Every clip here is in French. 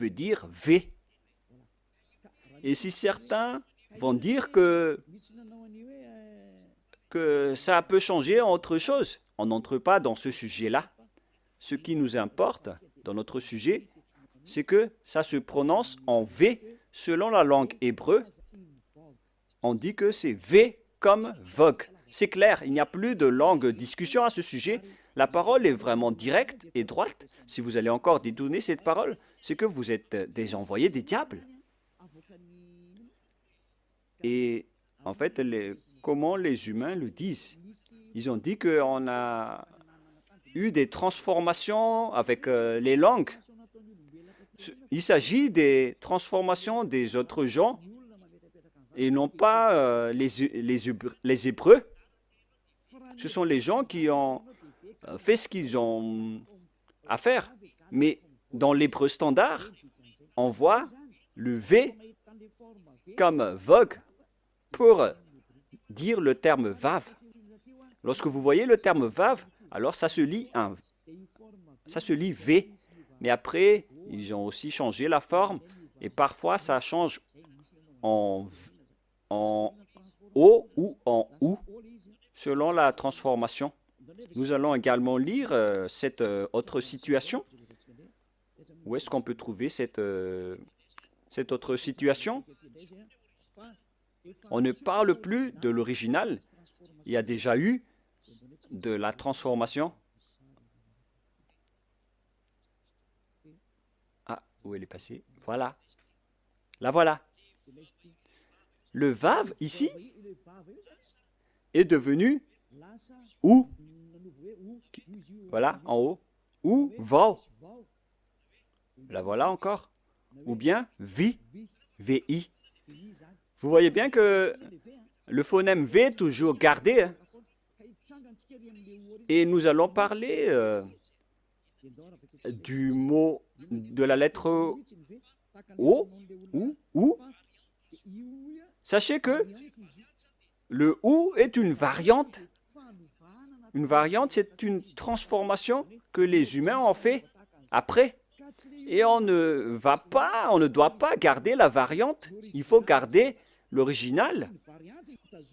veut dire V. Et si certains vont dire que ça peut changer en autre chose, on n'entre pas dans ce sujet-là. Ce qui nous importe dans notre sujet, c'est que ça se prononce en V selon la langue hébreu. On dit que c'est V comme vogue. C'est clair, il n'y a plus de longue discussion à ce sujet. La parole est vraiment directe et droite. Si vous allez encore détourner cette parole, c'est que vous êtes des envoyés des diables. Et en fait, comment les humains le disent? Ils ont dit qu'on a eu des transformations avec les langues. Il s'agit des transformations des autres gens et non pas les Hébreux. Ce sont les gens qui ont fait ce qu'ils ont à faire. Mais dans l'hébreu standard, on voit le V comme vogue pour dire le terme vav. Lorsque vous voyez le terme vav, alors ça se lit V. Mais après, ils ont aussi changé la forme et parfois ça change en O ou en OU selon la transformation. Nous allons également lire cette autre situation. Où est-ce qu'on peut trouver cette autre situation? On ne parle plus de l'original. Il y a déjà eu de la transformation. Ah, où elle est passée? Voilà. La voilà. Le vav, ici, est devenu ou. Voilà, en haut. Ou vau. La voilà encore. Ou bien vi, vi. Vous voyez bien que le phonème V est toujours gardé. Hein? Et nous allons parler du mot, de la lettre O, ou. Sachez que le OU est une variante. Une variante, c'est une transformation que les humains ont fait après. Et on ne doit pas garder la variante. Il faut garder l'original.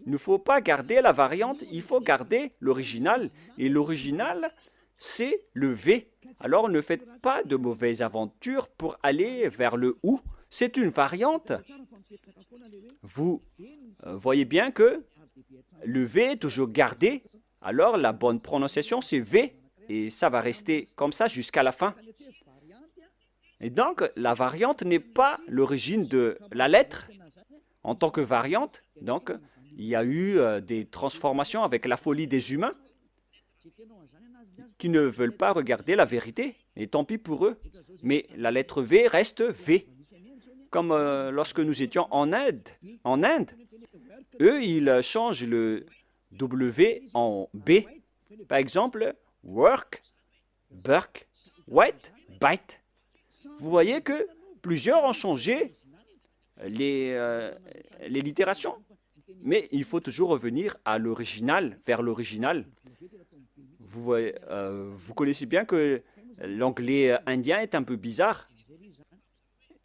Il ne faut pas garder la variante, il faut garder l'original. Et l'original, c'est le V. Alors ne faites pas de mauvaises aventures pour aller vers le OU. C'est une variante. Vous voyez bien que le V est toujours gardé. Alors la bonne prononciation, c'est V. Et ça va rester comme ça jusqu'à la fin. Et donc, la variante n'est pas l'origine de la lettre. En tant que variante, donc, il y a eu des transformations avec la folie des humains qui ne veulent pas regarder la vérité. Et tant pis pour eux. Mais la lettre V reste V. Comme lorsque nous étions en Inde, eux, ils changent le W en B. Par exemple, work, burk, white, bite. Vous voyez que plusieurs ont changé les littérations. Mais il faut toujours revenir à l'original, vers l'original. Vous connaissez bien que l'anglais indien est un peu bizarre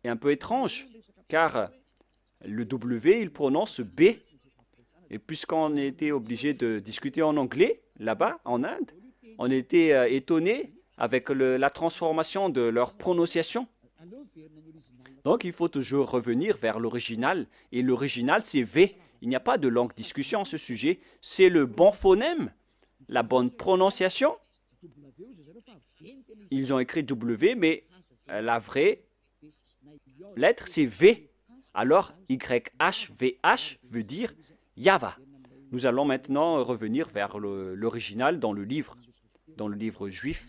et un peu étrange, car le W, il prononce B. Et puisqu'on était obligé de discuter en anglais, là-bas, en Inde, on était étonné avec la transformation de leur prononciation. Donc, il faut toujours revenir vers l'original. Et l'original, c'est V. Il n'y a pas de longue discussion à ce sujet. C'est le bon phonème, la bonne prononciation. Ils ont écrit W, mais la vraie lettre, c'est V. Alors, YHVH veut dire Yava. Nous allons maintenant revenir vers l'original dans le livre juif.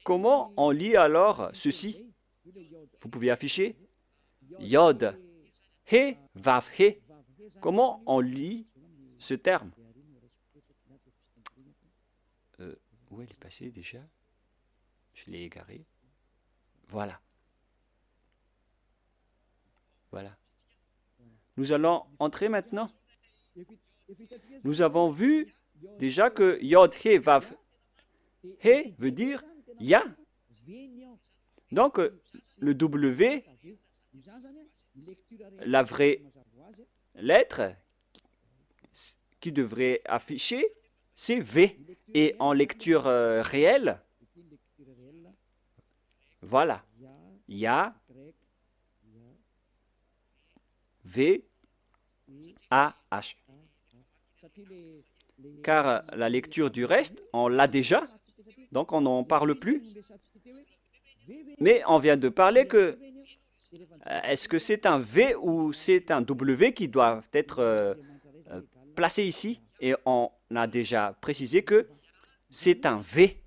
Comment on lit alors ceci? Vous pouvez afficher Yod, He, Vav, He. Comment on lit ce terme? Où elle est passée déjà? Je l'ai égarée. Voilà. Voilà. Nous allons entrer maintenant. Nous avons vu déjà que Yod, He, Vav, He veut dire Ya. Donc, le W, la vraie lettre qui devrait afficher, c'est V. Et en lecture réelle, voilà, Ya, V, A, H. Car la lecture du reste, on l'a déjà, donc on n'en parle plus. Mais on vient de parler que est-ce que c'est un V ou c'est un W qui doit être placé ici? Et on a déjà précisé que c'est un V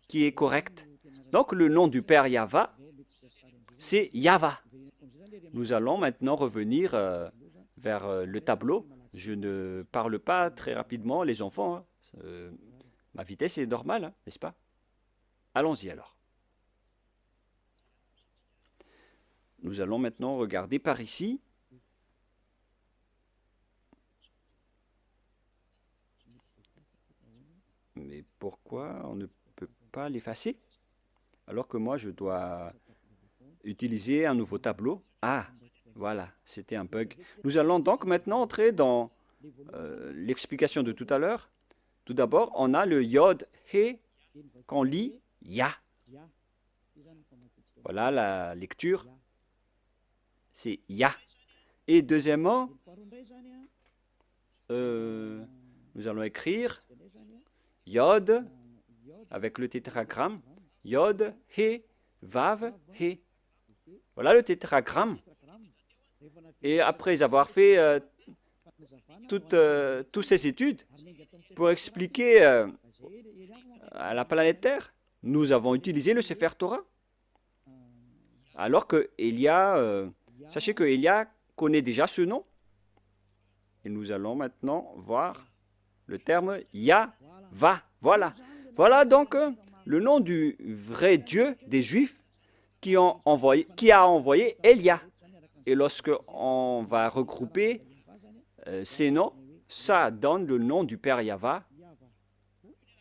qui est correct. Donc le nom du Père Yahva, c'est Yahva. Nous allons maintenant revenir vers le tableau. Je ne parle pas très rapidement, les enfants. Hein. Ma vitesse est normale, hein, n'est-ce pas? Allons-y alors. Nous allons maintenant regarder par ici. Mais pourquoi on ne peut pas l'effacer? Alors que moi, je dois utiliser un nouveau tableau. Ah, voilà, c'était un bug. Nous allons donc maintenant entrer dans l'explication de tout à l'heure. Tout d'abord, on a le yod, he, qu'on lit ya. Voilà la lecture. C'est ya. Et deuxièmement, nous allons écrire yod avec le tétragramme. Yod, he, vav, he. Voilà le tétragramme. Et après avoir fait toutes ces études pour expliquer à la planète Terre, nous avons utilisé le Sefer Torah. Alors que Elia, sachez que Elia connaît déjà ce nom. Et nous allons maintenant voir le terme Yahva. Voilà. Voilà donc le nom du vrai Dieu des Juifs qui a envoyé Elia. Et lorsque on va regrouper ces noms, ça donne le nom du Père Yahva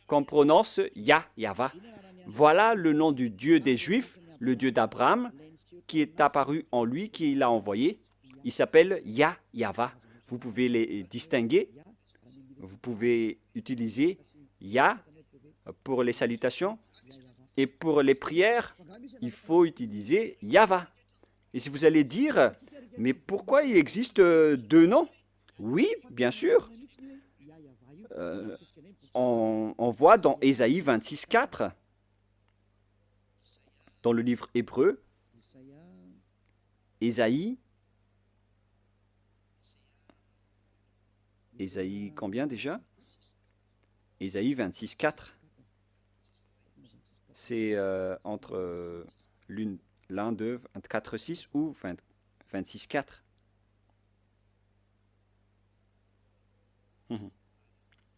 qu'on prononce Yahva. Voilà le nom du Dieu des Juifs, le Dieu d'Abraham, qui est apparu en lui, qui l'a envoyé. Il s'appelle Yahva. Vous pouvez les distinguer. Vous pouvez utiliser Ya pour les salutations. Et pour les prières, il faut utiliser Yahva. Et si vous allez dire, mais pourquoi il existe deux noms? Oui, bien sûr. On voit dans Ésaïe 26:4, dans le livre hébreu, Ésaïe combien déjà? Ésaïe 26:4. C'est entre l'un, 2, 24, 6 ou 26:4.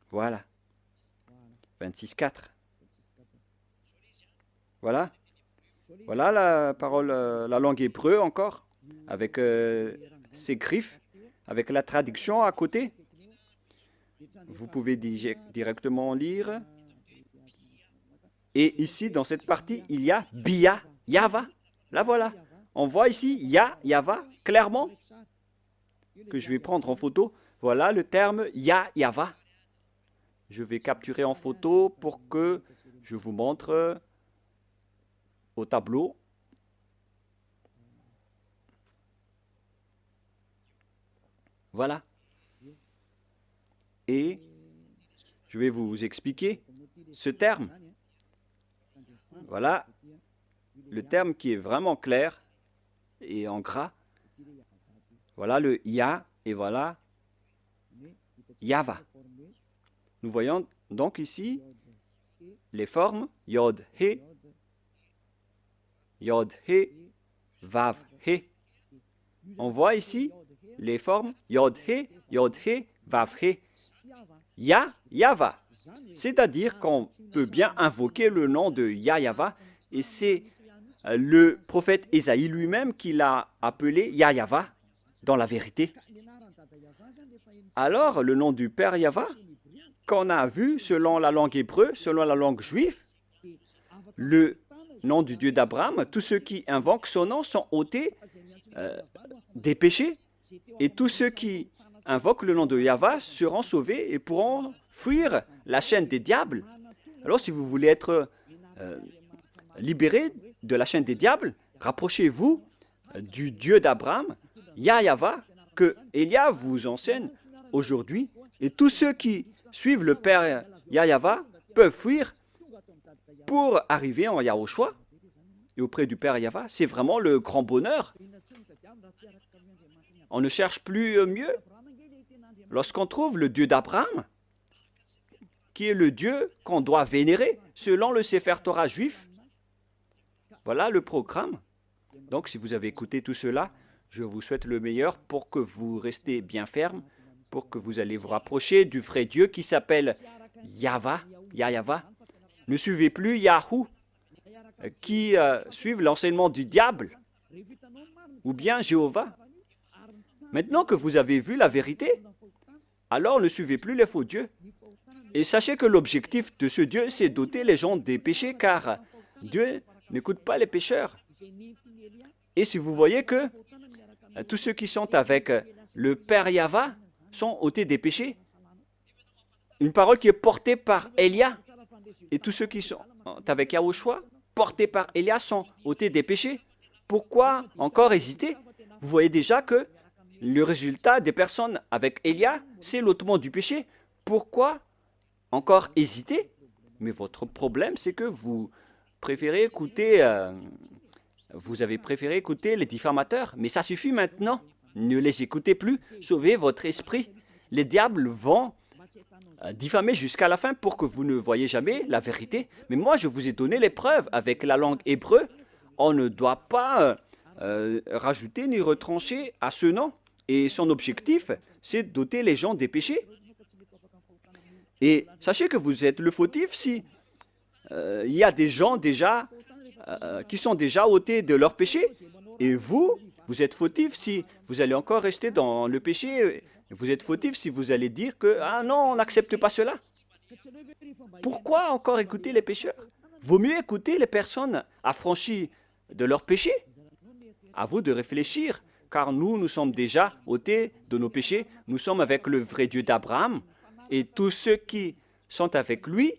Voilà. 26:4. Voilà. Voilà la parole, la langue hébreu encore, avec ses griffes, avec la traduction à côté. Vous pouvez directement lire. Et ici, dans cette partie, il y a Bia, Yahva. Là, voilà. On voit ici Yahva, clairement, que je vais prendre en photo. Voilà le terme Yahva. Je vais capturer en photo pour que je vous montre au tableau. Voilà. Et je vais vous expliquer ce terme. Voilà le terme qui est vraiment clair et en gras. Voilà le Ya et voilà Yahva. Nous voyons donc ici les formes Yod, He, Vav, He. On voit ici les formes Yod, He, Vav, He. Yahva. C'est-à-dire qu'on peut bien invoquer le nom de Yahva et c'est le prophète Ésaïe lui-même qui l'a appelé Yahva dans la vérité. Alors, le nom du Père Yahva, qu'on a vu selon la langue hébreu, selon la langue juive, le nom du Dieu d'Abraham, tous ceux qui invoquent son nom sont ôtés des péchés, et tous ceux qui invoquent le nom de Yahva seront sauvés et pourront fuir la chaîne des diables. Alors, si vous voulez être libéré de la chaîne des diables, rapprochez-vous du Dieu d'Abraham, Yahva, que Élia vous enseigne aujourd'hui. Et tous ceux qui suivent le Père Yahva peuvent fuir pour arriver en Yahushua et auprès du Père Yahva. C'est vraiment le grand bonheur. On ne cherche plus mieux. Lorsqu'on trouve le Dieu d'Abraham, qui est le Dieu qu'on doit vénérer selon le Sefer Torah juif, voilà le programme. Donc, si vous avez écouté tout cela, je vous souhaite le meilleur pour que vous restez bien ferme, pour que vous allez vous rapprocher du vrai Dieu qui s'appelle Yahva. Ne suivez plus Yahou, qui suivent l'enseignement du diable, ou bien Jéhovah. Maintenant que vous avez vu la vérité, alors ne suivez plus les faux dieux. Et sachez que l'objectif de ce Dieu, c'est d'ôter les gens des péchés, car Dieu n'écoute pas les pécheurs. Et si vous voyez que tous ceux qui sont avec le Père Yahva sont ôtés des péchés, une parole qui est portée par Élia, et tous ceux qui sont avec Yahushua, portés par Élia, sont ôtés des péchés. Pourquoi encore hésiter? Vous voyez déjà que le résultat des personnes avec Élia, c'est l'ôtement du péché. Pourquoi encore hésiter? Mais votre problème, c'est que vous préférez écouter, vous avez préféré écouter les diffamateurs. Mais ça suffit maintenant. Ne les écoutez plus. Sauvez votre esprit. Les diables vont diffamer jusqu'à la fin pour que vous ne voyez jamais la vérité. Mais moi, je vous ai donné les preuves. Avec la langue hébreu, on ne doit pas rajouter ni retrancher à ce nom. Et son objectif, c'est d'ôter les gens des péchés. Et sachez que vous êtes le fautif si il y a des gens déjà qui sont déjà ôtés de leur péché. Et vous êtes fautif si vous allez encore rester dans le péché. Vous êtes fautif si vous allez dire que « Ah non, on n'accepte pas cela ». Pourquoi encore écouter les pécheurs? Vaut mieux écouter les personnes affranchies de leur péché. À vous de réfléchir, car nous sommes déjà ôtés de nos péchés. Nous sommes avec le vrai Dieu d'Abraham. Et tous ceux qui sont avec lui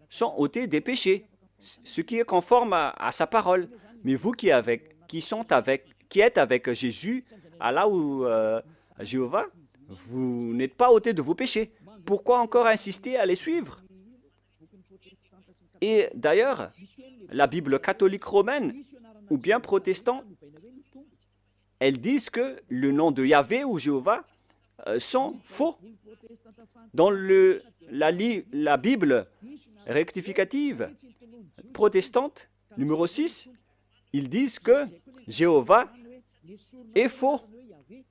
sont ôtés des péchés, ce qui est conforme à sa parole. Mais vous qui êtes avec Jésus, Allah ou Jéhovah, vous n'êtes pas ôtés de vos péchés. Pourquoi encore insister à les suivre? Et d'ailleurs, la Bible catholique romaine ou bien protestante, elles disent que le nom de Yahvé ou Jéhovah sont faux. Dans la Bible rectificative protestante, numéro 6, ils disent que Jéhovah est faux.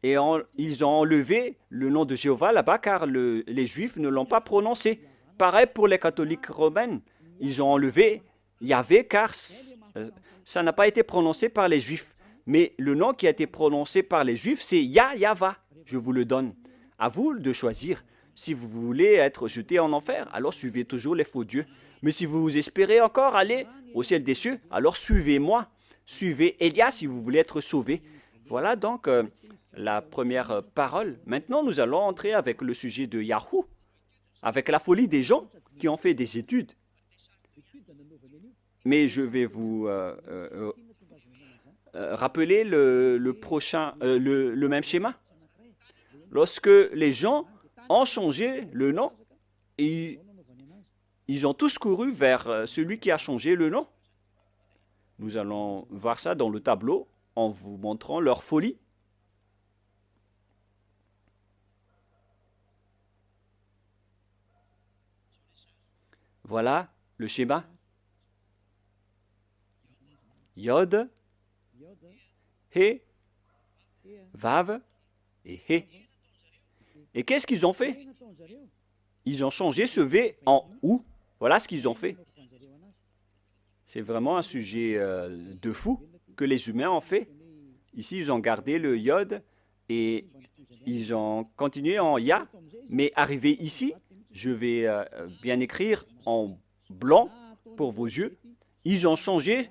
Et ils ont enlevé le nom de Jéhovah là-bas car les Juifs ne l'ont pas prononcé. Pareil pour les catholiques romaines. Ils ont enlevé Yahvé car ça n'a pas été prononcé par les Juifs. Mais le nom qui a été prononcé par les Juifs, c'est Yahva. Je vous le donne. À vous de choisir. Si vous voulez être jeté en enfer, alors suivez toujours les faux dieux. Mais si vous espérez encore aller au ciel des cieux, alors suivez-moi. Suivez Élia si vous voulez être sauvé. Voilà donc la première parole. Maintenant, nous allons entrer avec le sujet de Yahou, avec la folie des gens qui ont fait des études. Mais je vais vous rappeler le même schéma. Lorsque les gens ont changé le nom, et ils ont tous couru vers celui qui a changé le nom. Nous allons voir ça dans le tableau en vous montrant leur folie. Voilà le schéma. Yod, He, Vav et He. Et qu'est-ce qu'ils ont fait? Ils ont changé ce V en OU. Voilà ce qu'ils ont fait. C'est vraiment un sujet de fou que les humains ont fait. Ici, ils ont gardé le Yod et ils ont continué en Ya. Mais arrivé ici, je vais bien écrire en blanc pour vos yeux. Ils ont changé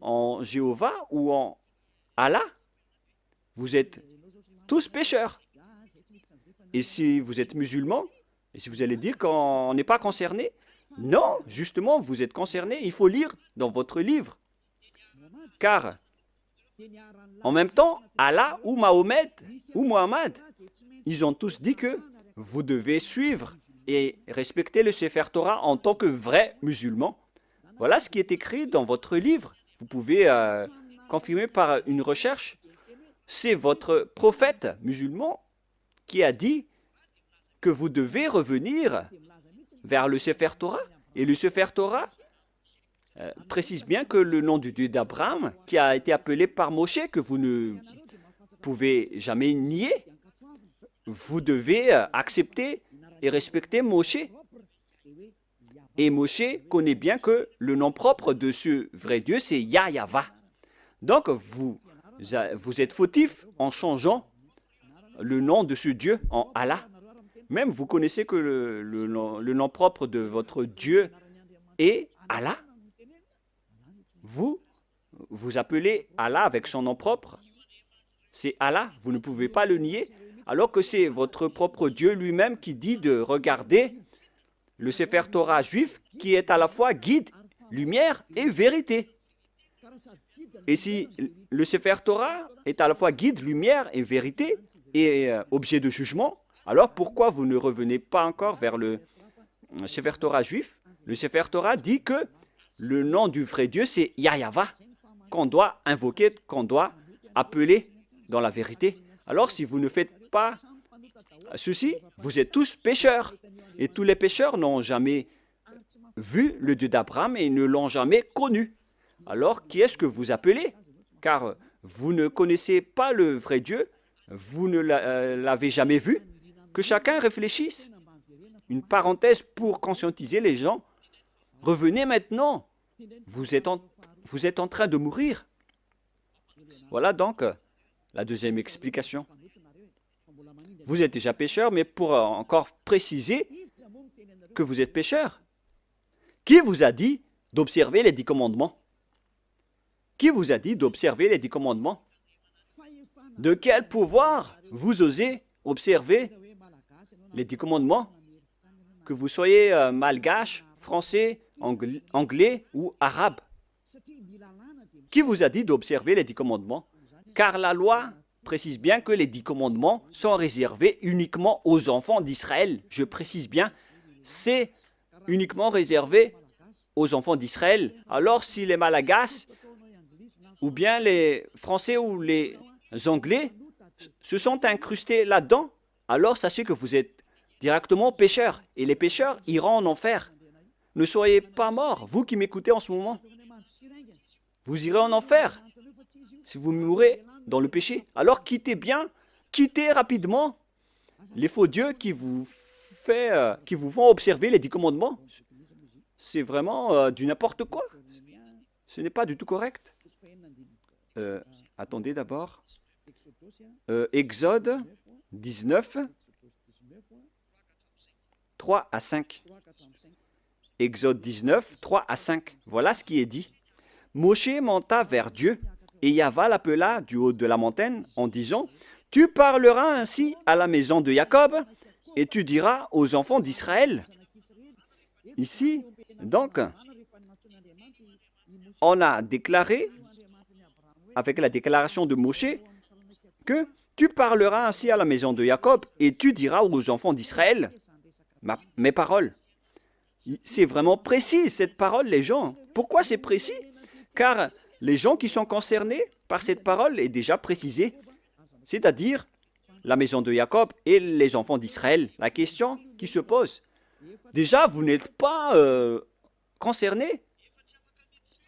en Jéhovah ou en Allah, vous êtes tous pécheurs. Et si vous êtes musulman, et si vous allez dire qu'on n'est pas concerné, non, justement, vous êtes concerné. Il faut lire dans votre livre. Car, en même temps, Allah ou Mahomet ou Mohammed, ils ont tous dit que vous devez suivre et respecter le Sefer Torah en tant que vrai musulman. Voilà ce qui est écrit dans votre livre. Vous pouvez confirmer par une recherche. C'est votre prophète musulman qui a dit que vous devez revenir vers le Sefer Torah. Et le Sefer Torah précise bien que le nom du Dieu d'Abraham, qui a été appelé par Moshe, que vous ne pouvez jamais nier, vous devez accepter et respecter Moshe. Et Moshe connaît bien que le nom propre de ce vrai Dieu, c'est Yahweh. Donc, vous êtes fautif en changeant le nom de ce Dieu en Allah. Même vous connaissez que le nom propre de votre Dieu est Allah. Vous appelez Allah avec son nom propre. C'est Allah, vous ne pouvez pas le nier, alors que c'est votre propre Dieu lui-même qui dit de regarder le Sefer Torah juif qui est à la fois guide, lumière et vérité. Et si le Sefer Torah est à la fois guide, lumière et vérité et objet de jugement, alors pourquoi vous ne revenez pas encore vers le Sefer Torah juif? Le Sefer Torah dit que le nom du vrai Dieu, c'est Yahweh, qu'on doit invoquer, qu'on doit appeler dans la vérité. Alors si vous ne faites pas ceci, vous êtes tous pécheurs. Et tous les pécheurs n'ont jamais vu le Dieu d'Abraham et ne l'ont jamais connu. Alors qui est-ce que vous appelez? Car vous ne connaissez pas le vrai Dieu, vous ne l'avez jamais vu. Que chacun réfléchisse. Une parenthèse pour conscientiser les gens. Revenez maintenant. Vous êtes en train de mourir. Voilà donc la deuxième explication. Vous êtes déjà pécheur, mais pour encore préciser que vous êtes pécheur, qui vous a dit d'observer les 10 commandements? Qui vous a dit d'observer les 10 commandements? De quel pouvoir vous osez observer les 10 commandements? Que vous soyez malgache, français, anglais ou arabe. Qui vous a dit d'observer les 10 commandements? Car la loi précise bien que les 10 commandements sont réservés uniquement aux enfants d'Israël. Je précise bien, c'est uniquement réservé aux enfants d'Israël. Alors si les Malagasy, ou bien les Français ou les Anglais se sont incrustés là-dedans, alors sachez que vous êtes directement pécheurs. Et les pécheurs iront en enfer. Ne soyez pas morts, vous qui m'écoutez en ce moment. Vous irez en enfer si vous mourrez dans le péché. Alors quittez bien, quittez rapidement les faux dieux qui vous font observer les 10 commandements. C'est vraiment du n'importe quoi. Ce n'est pas du tout correct. Attendez d'abord. Exode 19, 3 à 5. Exode 19, 3 à 5. Voilà ce qui est dit. Moshe monta vers Dieu, et Yahweh l'appela du haut de la montagne en disant, « Tu parleras ainsi à la maison de Jacob, et tu diras aux enfants d'Israël. » Ici, donc, on a déclaré, avec la déclaration de Moshe, que tu parleras ainsi à la maison de Jacob, et tu diras aux enfants d'Israël mes paroles. C'est vraiment précis, cette parole, les gens. Pourquoi c'est précis? Car les gens qui sont concernés par cette parole est déjà précisée, c'est-à-dire la maison de Jacob et les enfants d'Israël. La question qui se pose, déjà, vous n'êtes pas concernés.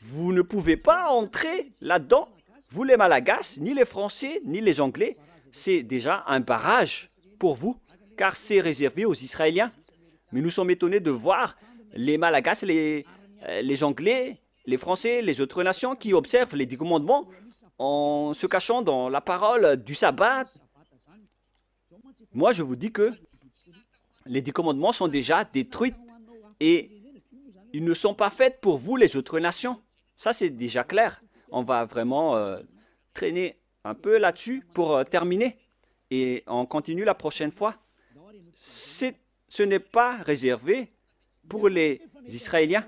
Vous ne pouvez pas entrer là-dedans. Vous, les Malagasy, ni les Français, ni les Anglais, c'est déjà un barrage pour vous, car c'est réservé aux Israéliens. Mais nous sommes étonnés de voir les Malagasy, les Anglais, les Français, les autres nations qui observent les 10 commandements en se cachant dans la parole du sabbat. Moi, je vous dis que les 10 commandements sont déjà détruits et ils ne sont pas faits pour vous, les autres nations. Ça, c'est déjà clair. on va vraiment traîner un peu là-dessus pour terminer. Et on continue la prochaine fois. Ce n'est pas réservé pour les Israéliens.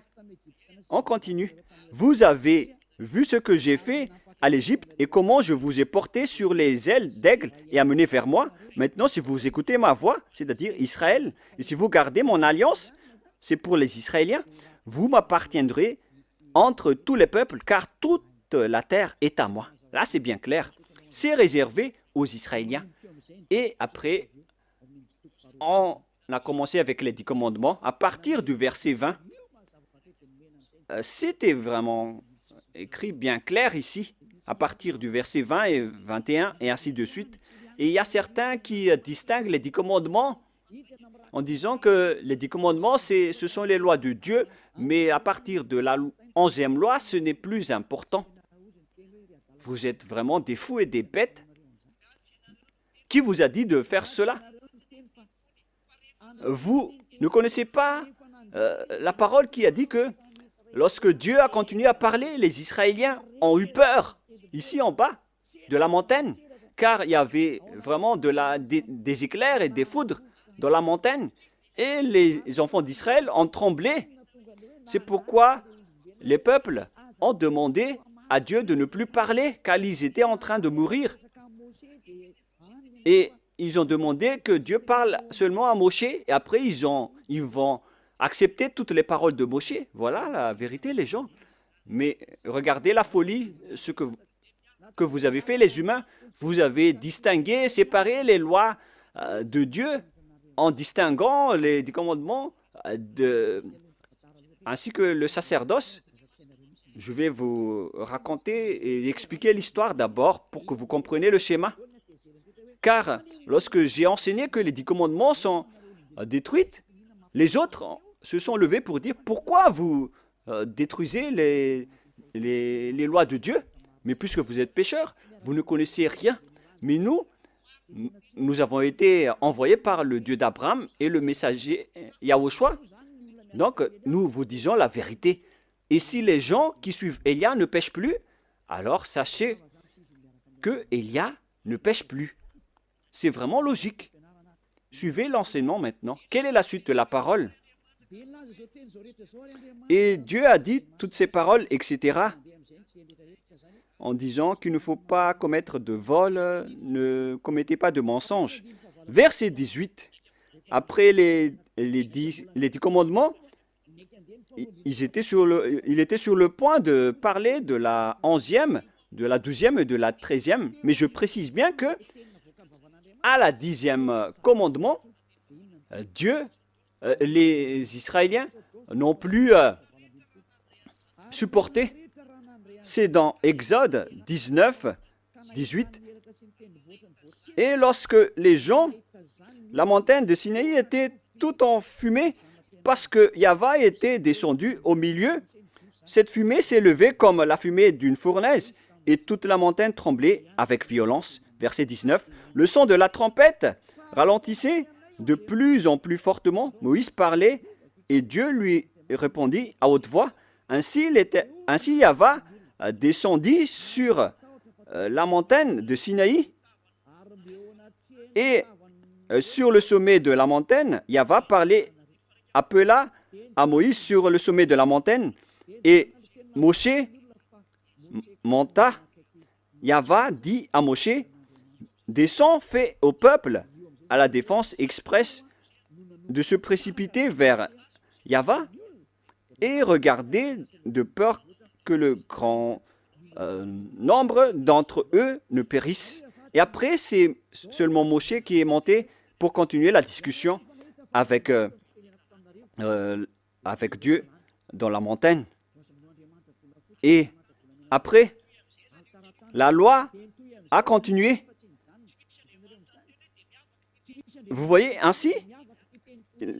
On continue. Vous avez vu ce que j'ai fait à l'Égypte et comment je vous ai porté sur les ailes d'aigle et amené vers moi. Maintenant, si vous écoutez ma voix, c'est-à-dire Israël, et si vous gardez mon alliance, c'est pour les Israéliens, vous m'appartiendrez entre tous les peuples, car toute la terre est à moi. Là, c'est bien clair. C'est réservé aux Israéliens. Et après, on a commencé avec les 10 commandements. À partir du verset 20, c'était vraiment écrit bien clair ici, à partir du verset 20 et 21, et ainsi de suite. Et il y a certains qui distinguent les 10 commandements en disant que les 10 commandements, ce sont les lois de Dieu, mais à partir de la 11e loi, ce n'est plus important. Vous êtes vraiment des fous et des bêtes. Qui vous a dit de faire cela? Vous ne connaissez pas la parole qui a dit que lorsque Dieu a continué à parler, les Israéliens ont eu peur, ici en bas, de la montagne, car il y avait vraiment des éclairs et des foudres dans la montagne, et les enfants d'Israël ont tremblé. C'est pourquoi les peuples ont demandé à Dieu de ne plus parler, car ils étaient en train de mourir. Et ils ont demandé que Dieu parle seulement à Moshe, et après ils vont accepter toutes les paroles de Moshe. Voilà la vérité, les gens. Mais regardez la folie, ce que vous avez fait, les humains. Vous avez distingué, séparé les lois de Dieu en distinguant les 10 commandements ainsi que le sacerdoce. Je vais vous raconter et expliquer l'histoire d'abord pour que vous compreniez le schéma. Car lorsque j'ai enseigné que les 10 commandements sont détruits, les autres se sont levés pour dire pourquoi vous détruisez les lois de Dieu. Mais puisque vous êtes pécheurs, vous ne connaissez rien. Mais nous avons été envoyés par le Dieu d'Abraham et le messager Yahushua. Donc, nous vous disons la vérité. Et si les gens qui suivent Élia ne pêchent plus, alors sachez que Élia ne pêche plus. C'est vraiment logique. Suivez l'enseignement maintenant. Quelle est la suite de la parole? Et Dieu a dit toutes ces paroles, etc., en disant qu'il ne faut pas commettre de vol, ne commettez pas de mensonge. Verset 18, après les 10 commandements, il était sur le point de parler de la 11e, de la 12e et de la 13e, mais je précise bien que à la 10e commandement, les Israéliens n'ont plus supporté. C'est dans Exode 19, 18. Et lorsque les gens, la montagne de Sinaï était tout en fumée parce que Yahva était descendu au milieu. Cette fumée s'est levée comme la fumée d'une fournaise et toute la montagne tremblait avec violence. Verset 19. Le son de la trompette ralentissait de plus en plus fortement. Moïse parlait et Dieu lui répondit à haute voix. Ainsi Yahva descendit sur la montagne de Sinaï et sur le sommet de la montagne, Yahva appela à Moïse sur le sommet de la montagne et Moshe monta. Yahva dit à Moshe, descends, fais au peuple à la défense expresse de se précipiter vers Yahva et regardez de peur que le grand nombre d'entre eux ne périssent. Et après, c'est seulement Moshe qui est monté pour continuer la discussion avec Dieu dans la montagne. Et après, la loi a continué. Vous voyez, ainsi,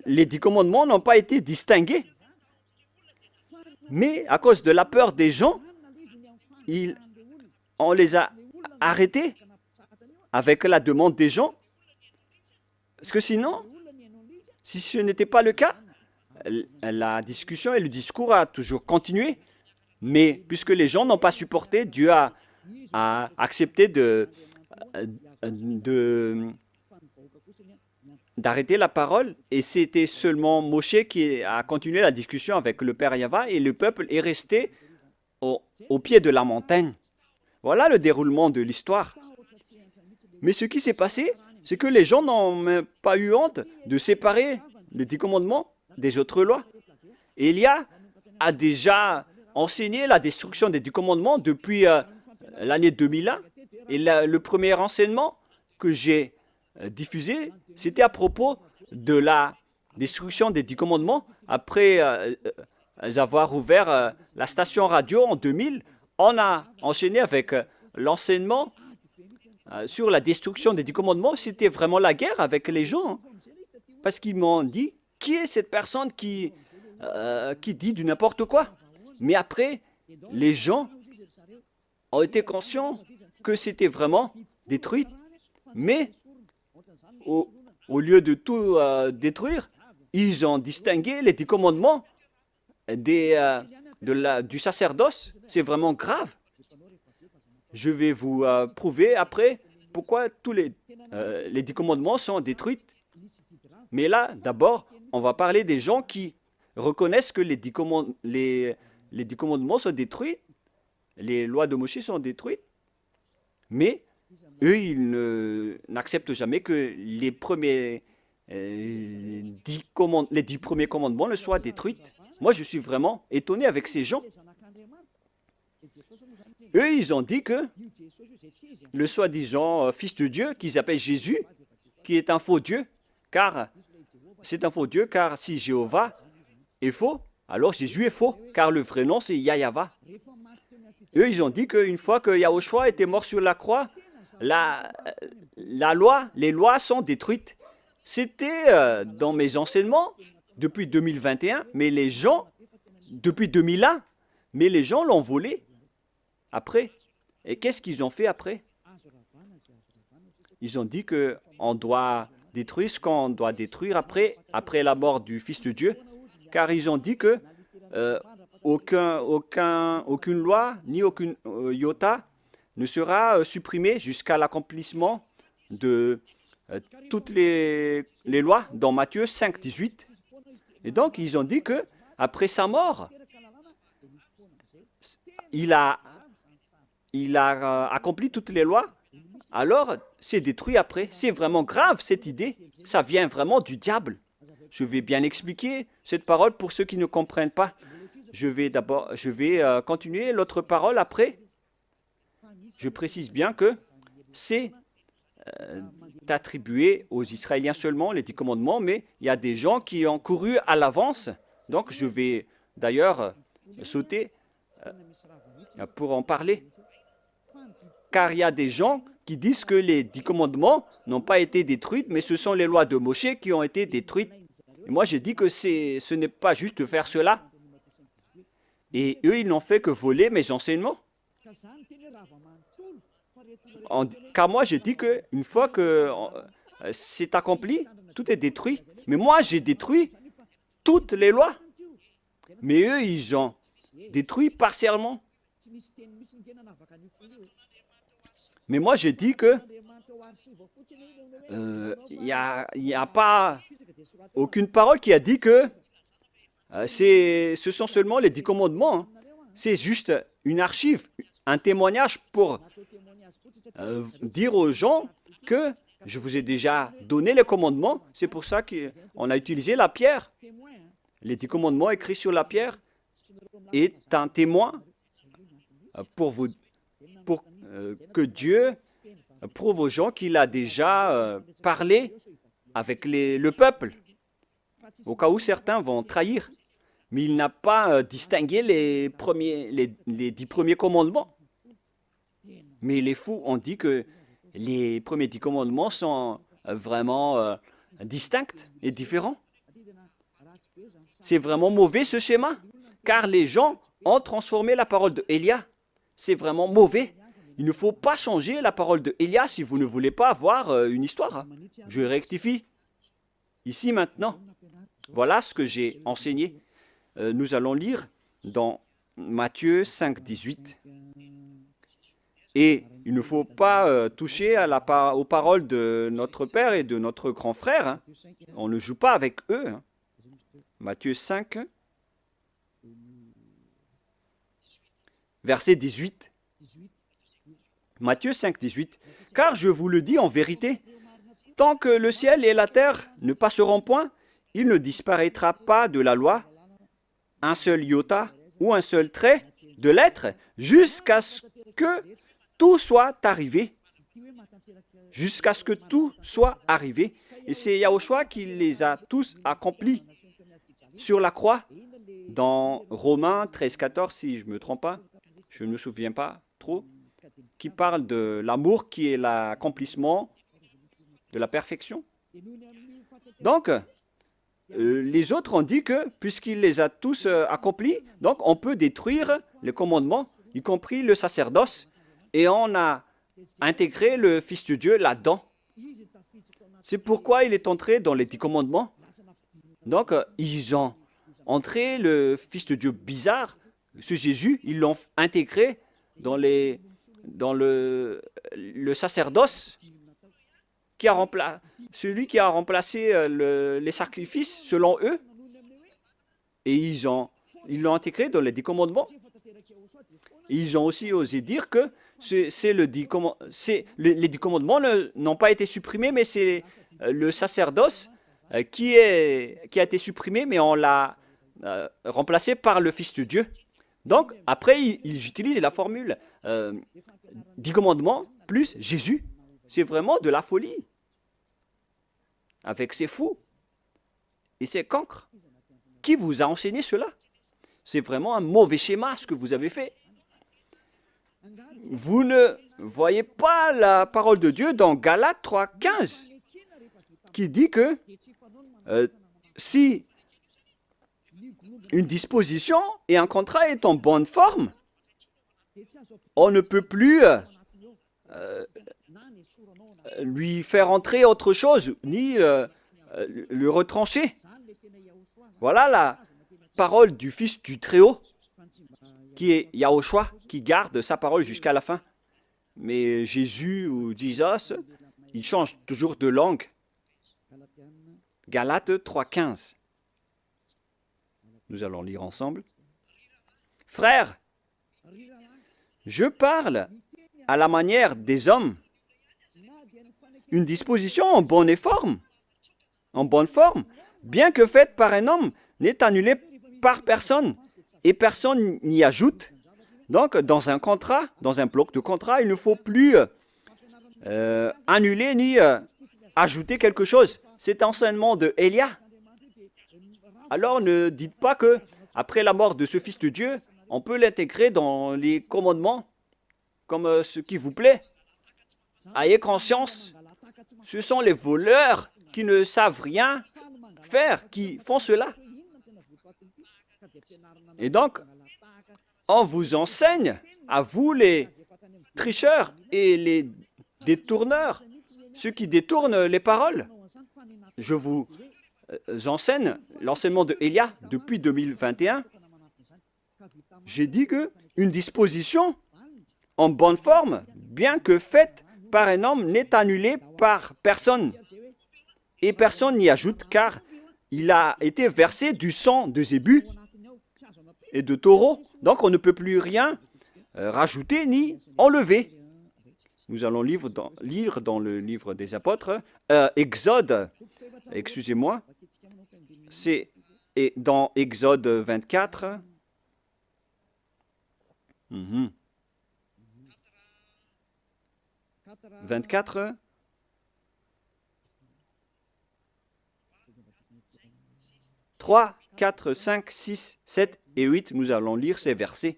les 10 commandements n'ont pas été distingués. Mais à cause de la peur des gens, on les a arrêtés avec la demande des gens. Parce que sinon, si ce n'était pas le cas, la discussion et le discours a toujours continué. Mais puisque les gens n'ont pas supporté, Dieu a accepté d'arrêter la parole, et c'était seulement Moshe qui a continué la discussion avec le Père Yahva, et le peuple est resté au pied de la montagne. Voilà le déroulement de l'histoire. Mais ce qui s'est passé, c'est que les gens n'ont même pas eu honte de séparer les 10 commandements des autres lois. Élia a déjà enseigné la destruction des 10 commandements depuis l'année 2001. Et le premier enseignement que j'ai diffusé, c'était à propos de la destruction des 10 commandements. Après avoir ouvert la station radio en 2000, on a enchaîné avec l'enseignement sur la destruction des 10 commandements. C'était vraiment la guerre avec les gens, hein, parce qu'ils m'ont dit, qui est cette personne qui dit du n'importe quoi? Mais après, les gens ont été conscients que c'était vraiment détruit. Mais au lieu de tout détruire, ils ont distingué les 10 commandements du sacerdoce. C'est vraiment grave. Je vais vous prouver après pourquoi tous les 10 commandements sont détruits. Mais là, d'abord, on va parler des gens qui reconnaissent que les 10 commandements sont détruits, les lois de Moïse sont détruites, mais eux, ils n'acceptent jamais que les 10 premiers commandements ne soient détruits. Moi, je suis vraiment étonné avec ces gens. Eux, ils ont dit que le soi-disant fils de Dieu, qu'ils appellent Jésus, qui est un faux Dieu, car c'est un faux Dieu, car si Jéhovah est faux, alors Jésus est faux, car le vrai nom, c'est Yahva. Eux, ils ont dit qu'une fois que Yahushua était mort sur la croix, les lois sont détruites. C'était dans mes enseignements depuis 2021, mais les gens, depuis 2001, mais les gens l'ont volé après. Et qu'est-ce qu'ils ont fait après? Ils ont dit qu'on doit détruire ce qu'on doit détruire après la mort du Fils de Dieu, car ils ont dit que aucune loi ni aucune iota ne sera supprimée jusqu'à l'accomplissement de toutes les lois dans Matthieu 5, 18. Et donc, ils ont dit que après sa mort, il a accompli toutes les lois, alors c'est détruit après. C'est vraiment grave cette idée. Ça vient vraiment du diable. Je vais bien expliquer cette parole pour ceux qui ne comprennent pas. Je vais continuer l'autre parole après. Je précise bien que c'est attribué aux Israéliens seulement, les 10 commandements, mais il y a des gens qui ont couru à l'avance. Donc je vais d'ailleurs sauter pour en parler. Car il y a des gens qui disent que les 10 commandements n'ont pas été détruits, mais ce sont les lois de Moshe qui ont été détruites. Et moi, j'ai dit que ce n'est pas juste de faire cela. Et eux, ils n'ont fait que voler mes enseignements. Car moi, j'ai dit qu'une fois que c'est accompli, tout est détruit. Mais moi, j'ai détruit toutes les lois. Mais eux, ils ont détruit partiellement. Mais moi, j'ai dit que il n'y a pas aucune parole qui a dit que ce sont seulement les 10 commandements. Hein. C'est juste une archive, un témoignage pour dire aux gens que je vous ai déjà donné les commandements. C'est pour ça qu'on a utilisé la pierre. Les 10 commandements écrits sur la pierre est un témoin pour que Dieu prouve aux gens qu'il a déjà parlé avec le peuple, au cas où certains vont trahir. Mais il n'a pas distingué les 10 premiers commandements. Mais les fous ont dit que les premiers 10 commandements sont vraiment distincts et différents. C'est vraiment mauvais ce schéma, car les gens ont transformé la parole de Élia. C'est vraiment mauvais. Il ne faut pas changer la parole de Élia si vous ne voulez pas avoir une histoire. Je rectifie. Ici maintenant, voilà ce que j'ai enseigné. Nous allons lire dans Matthieu 5, 18. Et il ne faut pas toucher aux paroles de notre Père et de notre grand frère. Hein. On ne joue pas avec eux. Hein. Matthieu 5, verset 18. Matthieu 5, 18. Car je vous le dis en vérité, tant que le ciel et la terre ne passeront point, il ne disparaîtra pas de la loi un seul iota ou un seul trait de lettre jusqu'à ce que tout soit arrivé. Jusqu'à ce que tout soit arrivé. Et c'est Yahushua qui les a tous accomplis sur la croix. Dans Romains 13, 14, si je ne me trompe pas, je ne me souviens pas trop, qui parle de l'amour qui est l'accomplissement de la perfection. Donc, les autres ont dit que, puisqu'il les a tous accomplis, donc on peut détruire les commandements, y compris le sacerdoce, et on a intégré le Fils de Dieu là-dedans. C'est pourquoi il est entré dans les 10 commandements. Donc, ils ont entré le Fils de Dieu bizarre, ce Jésus, ils l'ont intégré dans le sacerdoce, celui qui a remplacé les sacrifices selon eux, et ils l'ont intégré dans les 10 commandements. Ils ont aussi osé dire que les 10 commandements n'ont pas été supprimés, mais c'est le sacerdoce qui a été supprimé, mais on l'a remplacé par le Fils de Dieu. Donc, après, ils utilisent la formule 10 commandements plus Jésus. C'est vraiment de la folie. Avec ces fous et ces cancres. Qui vous a enseigné cela? C'est vraiment un mauvais schéma ce que vous avez fait. Vous ne voyez pas la parole de Dieu dans Galates 3, 15 qui dit que si une disposition et un contrat est en bonne forme, on ne peut plus lui faire entrer autre chose, ni le retrancher. Voilà la parole du Fils du Très-Haut, qui est Yahushua, qui garde sa parole jusqu'à la fin. Mais Jésus ou Jesus, il change toujours de langue. Galates 3,15. Nous allons lire ensemble. Frères, je parle à la manière des hommes. Une disposition en bonne forme, bien que faite par un homme, n'est annulée par personne et personne n'y ajoute. Donc, dans un contrat, dans un bloc de contrat, il ne faut plus annuler ni ajouter quelque chose. C'est l'enseignement de Élia. Alors, ne dites pas que après la mort de ce Fils de Dieu, on peut l'intégrer dans les commandements comme ce qui vous plaît. Ayez conscience, ce sont les voleurs qui ne savent rien faire, qui font cela. Et donc, on vous enseigne, à vous les tricheurs et les détourneurs, ceux qui détournent les paroles. Je vous enseigne l'enseignement de Élia depuis 2021. J'ai dit qu'une disposition en bonne forme, bien que faite par un homme, n'est annulée par personne. Et personne n'y ajoute, car il a été versé du sang de zébu et de taureau. Donc on ne peut plus rien rajouter ni enlever. Nous allons lire dans le livre des apôtres, Exode, excusez-moi, c'est dans Exode 24. 24. « 3, 4, 5, 6, 7 et 8, nous allons lire ces versets.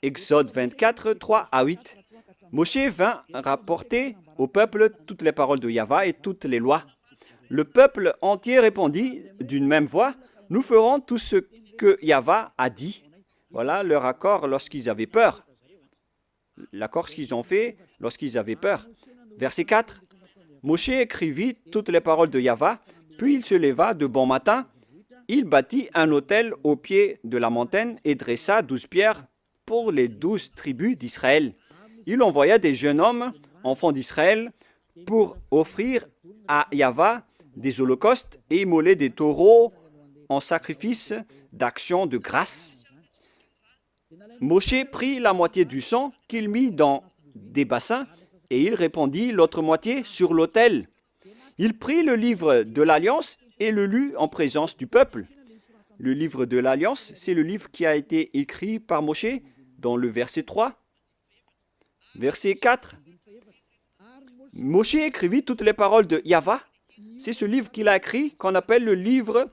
Exode 24, 3 à 8. Moshe vint rapporter au peuple toutes les paroles de Yahva et toutes les lois. Le peuple entier répondit d'une même voix, « Nous ferons tout ce que Yahva a dit. » Voilà leur accord lorsqu'ils avaient peur. L'accord qu'ils ont fait lorsqu'ils avaient peur. Verset 4. Moshe écrivit toutes les paroles de Yahva, puis il se leva de bon matin il bâtit un autel au pied de la montagne et dressa 12 pierres pour les 12 tribus d'Israël. Il envoya des jeunes hommes, enfants d'Israël, pour offrir à Yahvé des holocaustes et immoler des taureaux en sacrifice d'action de grâce. Moshe prit la moitié du sang qu'il mit dans des bassins et il répandit l'autre moitié sur l'autel. Il prit le livre de l'Alliance et le lut en présence du peuple. Le livre de l'Alliance, c'est le livre qui a été écrit par Moshe dans le verset 3. Verset 4. Moshe écrivit toutes les paroles de Yahvé. C'est ce livre qu'il a écrit qu'on appelle le livre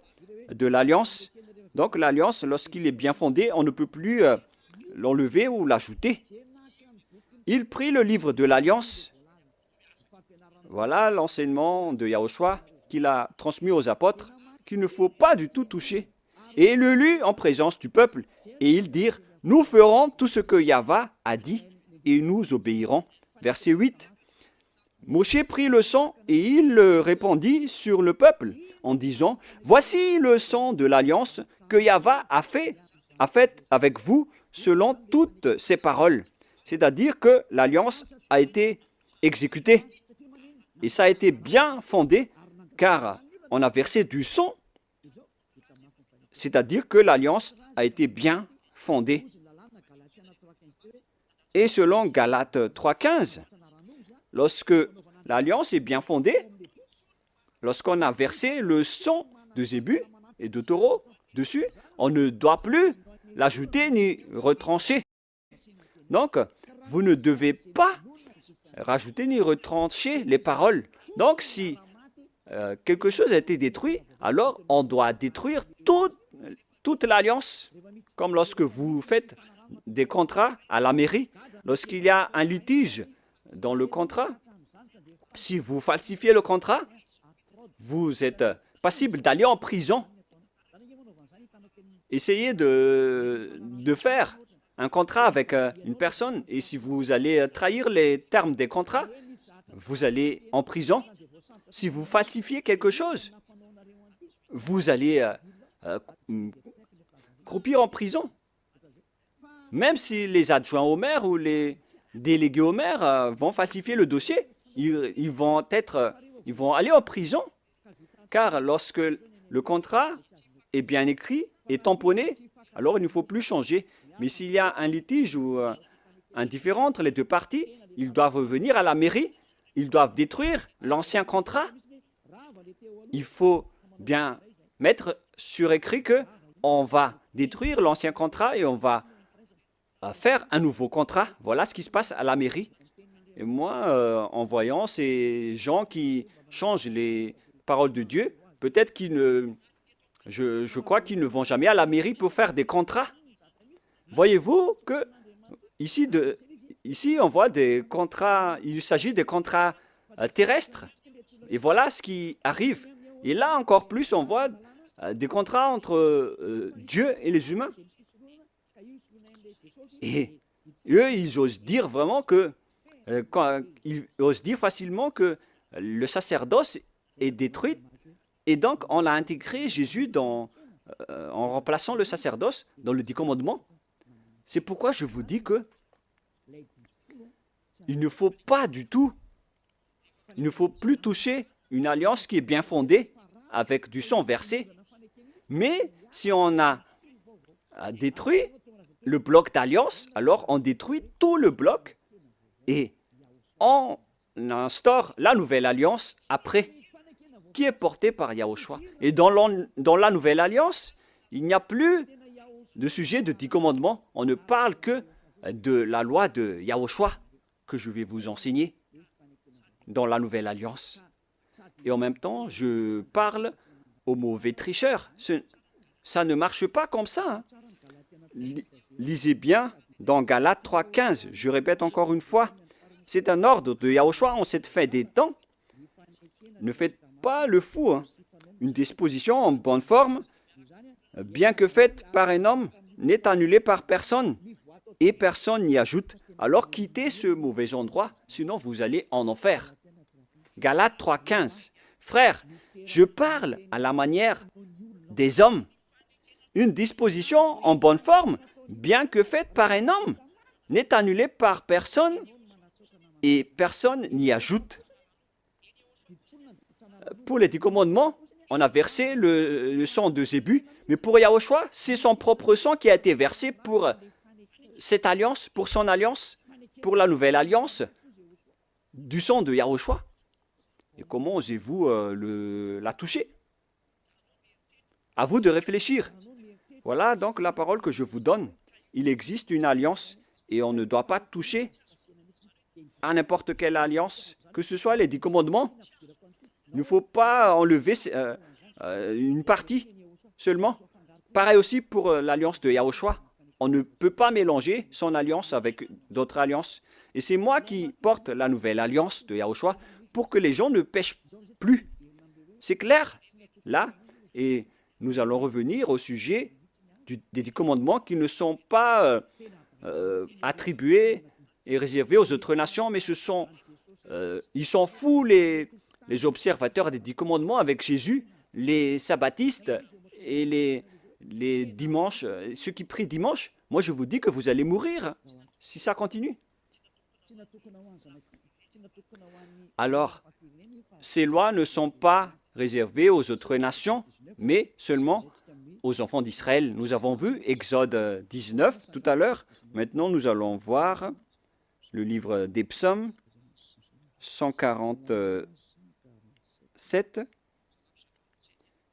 de l'Alliance. Donc l'Alliance, lorsqu'il est bien fondé, on ne peut plus l'enlever ou l'ajouter. Il prit le livre de l'Alliance. Voilà l'enseignement de Yahushua qu'il a transmis aux apôtres, qu'il ne faut pas du tout toucher. Et il le lut en présence du peuple. Et ils dirent, nous ferons tout ce que Yahvé a dit et nous obéirons. Verset 8. Moshe prit le sang et il le répandit sur le peuple en disant, voici le sang de l'alliance que Yahvé a fait avec vous selon toutes ses paroles. C'est-à-dire que l'alliance a été exécutée. Et ça a été bien fondé, car on a versé du sang. C'est-à-dire que l'alliance a été bien fondée. Et selon Galates 3,15, lorsque l'alliance est bien fondée, lorsqu'on a versé le sang de zébu et de taureau dessus, on ne doit plus l'ajouter ni retrancher. Donc, vous ne devez pas rajouter ni retrancher les paroles. Donc, si quelque chose a été détruit, alors on doit détruire toute l'alliance. Comme lorsque vous faites des contrats à la mairie, lorsqu'il y a un litige dans le contrat, si vous falsifiez le contrat, vous êtes passible d'aller en prison. Essayez de faire un contrat avec une personne et si vous allez trahir les termes des contrats, vous allez en prison. Si vous falsifiez quelque chose, vous allez croupir en prison. Même si les adjoints au maire ou les délégués au maire vont falsifier le dossier, ils vont aller en prison. Car lorsque le contrat est bien écrit et tamponné, alors il ne faut plus changer. Mais s'il y a un litige ou un différend entre les deux parties, ils doivent venir à la mairie, ils doivent détruire l'ancien contrat. Il faut bien mettre sur écrit qu'on va détruire l'ancien contrat et on va faire un nouveau contrat. Voilà ce qui se passe à la mairie. Et moi, en voyant ces gens qui changent les paroles de Dieu, peut-être qu'ils ne... Je crois qu'ils ne vont jamais à la mairie pour faire des contrats. Voyez-vous que ici, on voit des contrats, il s'agit des contrats terrestres. Et voilà ce qui arrive. Et là, encore plus, on voit des contrats entre Dieu et les humains. Et eux, ils osent dire vraiment que, ils osent dire facilement que le sacerdoce est détruit. Et donc, on a intégré Jésus en remplaçant le sacerdoce dans le 10 commandements. C'est pourquoi je vous dis que il ne faut pas du tout, il ne faut plus toucher une alliance qui est bien fondée avec du sang versé. Mais si on a détruit le bloc d'alliance, alors on détruit tout le bloc et on instaure la nouvelle alliance après, qui est portée par Yahushua. Et dans la nouvelle alliance, il n'y a plus de sujet de 10 commandements. On ne parle que de la loi de Yahushua que je vais vous enseigner dans la nouvelle alliance. Et en même temps, je parle aux mauvais tricheurs. Ça ne marche pas comme ça. Lisez bien dans Galates 3,15. Je répète encore une fois, c'est un ordre de Yahushua en cette fin des temps. Ne faites pas le fou. Une disposition en bonne forme, bien que faite par un homme, n'est annulée par personne et personne n'y ajoute. Alors quittez ce mauvais endroit, sinon vous allez en enfer. Galates 3,15. Frères, je parle à la manière des hommes. Une disposition en bonne forme, bien que faite par un homme, n'est annulée par personne et personne n'y ajoute. Pour les 10 commandements, on a versé le sang de Zébu, mais pour Yahushua, c'est son propre sang qui a été versé pour cette alliance, pour son alliance, pour la nouvelle alliance du sang de Yahushua. Et comment osez-vous la toucher? À vous de réfléchir. Voilà donc la parole que je vous donne. Il existe une alliance et on ne doit pas toucher à n'importe quelle alliance, que ce soit les 10 commandements. Il ne faut pas enlever une partie seulement. Pareil aussi pour l'alliance de Yahushua. On ne peut pas mélanger son alliance avec d'autres alliances. Et c'est moi qui porte la nouvelle alliance de Yahushua pour que les gens ne pêchent plus. C'est clair, là. Et nous allons revenir au sujet des 10 commandements qui ne sont pas attribués et réservés aux autres nations, mais ils sont fous les observateurs des 10 commandements avec Jésus, les sabbatistes et les dimanches, ceux qui prient dimanche. Moi, je vous dis que vous allez mourir si ça continue. Alors, ces lois ne sont pas réservées aux autres nations, mais seulement aux enfants d'Israël. Nous avons vu Exode 19 tout à l'heure. Maintenant, nous allons voir le livre des psaumes 147.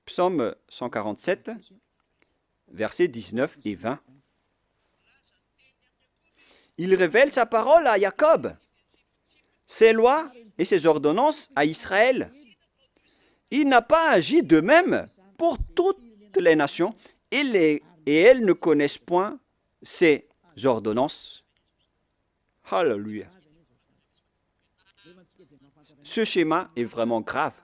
Psaume 147, versets 19 et 20. Il révèle sa parole à Jacob, ses lois et ses ordonnances à Israël. Il n'a pas agi de même pour toutes les nations, et elles ne connaissent point ses ordonnances. Alléluia. Ce schéma est vraiment grave.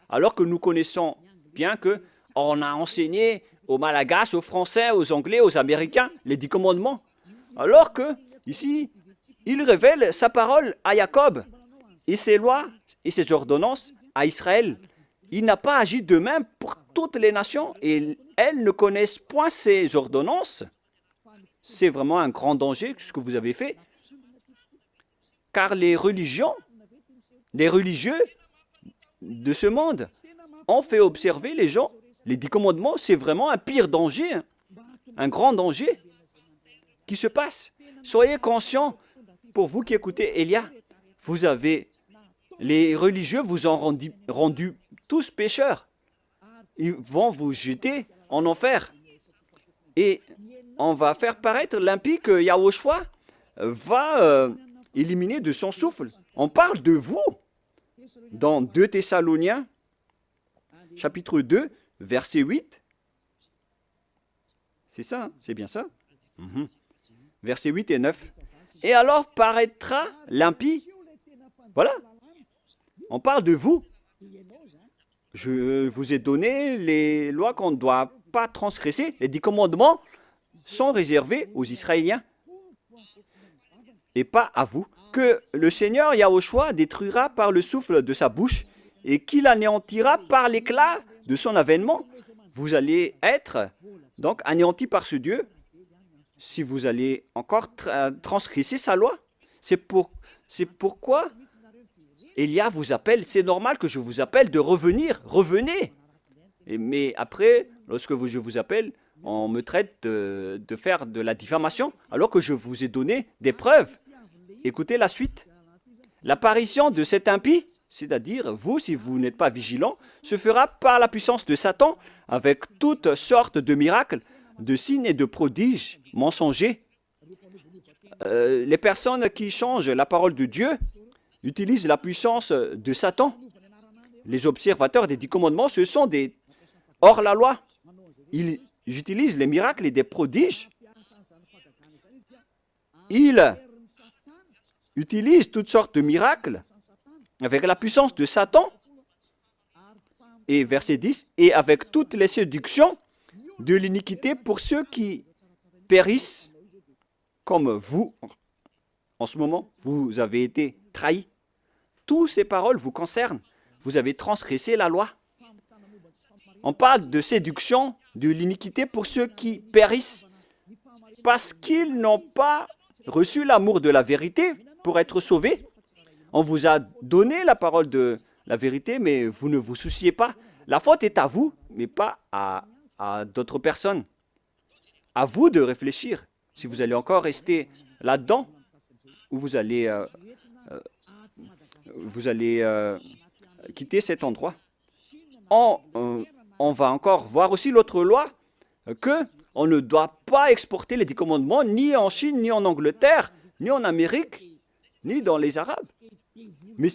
Alors que nous connaissons bien qu'on a enseigné aux Malagasy, aux Français, aux Anglais, aux Américains les 10 commandements. Alors que, ici, il révèle sa parole à Jacob et ses lois et ses ordonnances à Israël. Il n'a pas agi de même pour toutes les nations et elles ne connaissent point ses ordonnances. C'est vraiment un grand danger ce que vous avez fait. Car les religieux de ce monde ont fait observer les gens. Les 10 commandements, c'est vraiment un pire danger, un grand danger qui se passe. Soyez conscients, pour vous qui écoutez Elia, les religieux vous ont rendu tous pécheurs. Ils vont vous jeter en enfer. Et on va faire paraître l'impie que Yahushua va éliminer de son souffle. On parle de vous dans 2 Thessaloniciens, chapitre 2, verset 8. C'est ça, hein? C'est bien ça. Versets 8 et 9. Et alors paraîtra l'impie. Voilà. On parle de vous. Je vous ai donné les lois qu'on ne doit pas transgresser. Les 10 commandements sont réservés aux Israéliens et pas à vous. Que le Seigneur Yahushua détruira par le souffle de sa bouche et qu'il anéantira par l'éclat de son avènement. Vous allez être donc anéantis par ce Dieu si vous allez encore transgresser sa loi. C'est pourquoi Elia vous appelle. C'est normal que je vous appelle de revenir. Revenez. Mais après, lorsque je vous appelle, on me traite de faire de la diffamation alors que je vous ai donné des preuves. Écoutez la suite. L'apparition de cet impie, c'est-à-dire vous, si vous n'êtes pas vigilant, se fera par la puissance de Satan avec toutes sortes de miracles, de signes et de prodiges mensongers. Les personnes qui changent la parole de Dieu utilisent la puissance de Satan. Les observateurs des 10 commandements, ce sont des hors-la-loi. Ils utilisent les miracles et des prodiges. Ils utilisent toutes sortes de miracles avec la puissance de Satan. Et verset 10, et avec toutes les séductions de l'iniquité pour ceux qui périssent comme vous. En ce moment, vous avez été trahis. Toutes ces paroles vous concernent. Vous avez transgressé la loi. On parle de séduction, de l'iniquité pour ceux qui périssent parce qu'ils n'ont pas reçu l'amour de la vérité pour être sauvés. On vous a donné la parole de la vérité, mais vous ne vous souciez pas. La faute est à vous, mais pas à d'autres personnes. À vous de réfléchir si vous allez encore rester là-dedans ou vous allez quitter cet endroit. On va encore voir aussi l'autre loi que on ne doit pas exporter les 10 commandements ni en Chine, ni en Angleterre, ni en Amérique, ni dans les Arabes. Mais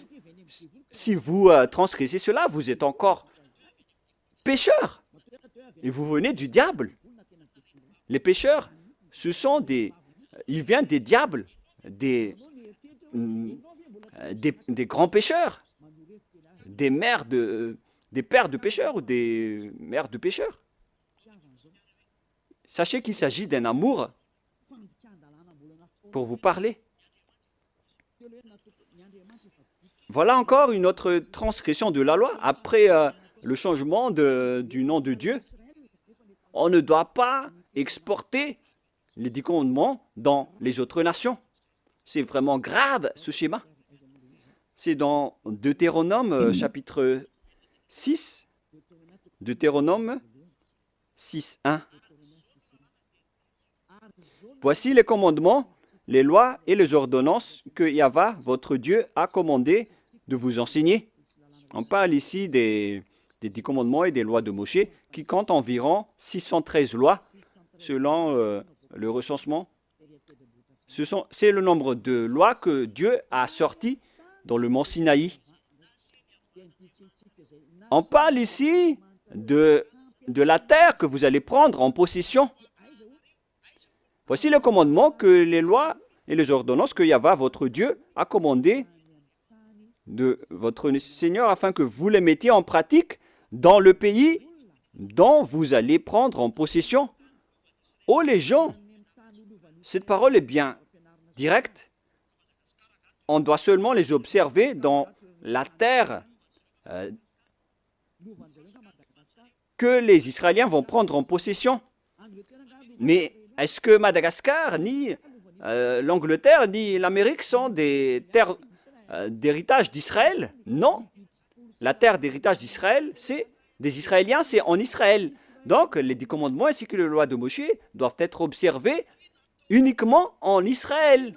si vous transgressez cela, vous êtes encore pécheurs et vous venez du diable. Les pécheurs, ce sont ils viennent des diables, des grands pécheurs, des pères de pécheurs ou des mères de pécheurs. Sachez qu'il s'agit d'un amour pour vous parler. Voilà encore une autre transgression de la loi. Après le changement du nom de Dieu, on ne doit pas exporter les 10 commandements dans les autres nations. C'est vraiment grave ce schéma. C'est dans Deutéronome chapitre 6, Deutéronome 6, 1. Voici les commandements, les lois et les ordonnances que Yahva, votre Dieu, a commandé de vous enseigner. On parle ici des 10 commandements et des lois de Moshe qui comptent environ 613 lois selon le recensement. C'est le nombre de lois que Dieu a sorties dans le mont Sinaï. On parle ici de la terre que vous allez prendre en possession. Voici le commandement que les lois et les ordonnances que Yahva, votre Dieu, a commandé de votre Seigneur afin que vous les mettiez en pratique dans le pays dont vous allez prendre en possession. Oh les gens, cette parole est bien directe. On doit seulement les observer dans la terre que les Israéliens vont prendre en possession. Mais est-ce que Madagascar, ni l'Angleterre, ni l'Amérique sont des terres d'héritage d'Israël? Non. La terre d'héritage d'Israël, c'est des Israéliens, c'est en Israël. Donc, les 10 commandements ainsi que les lois de Moshe doivent être observés uniquement en Israël.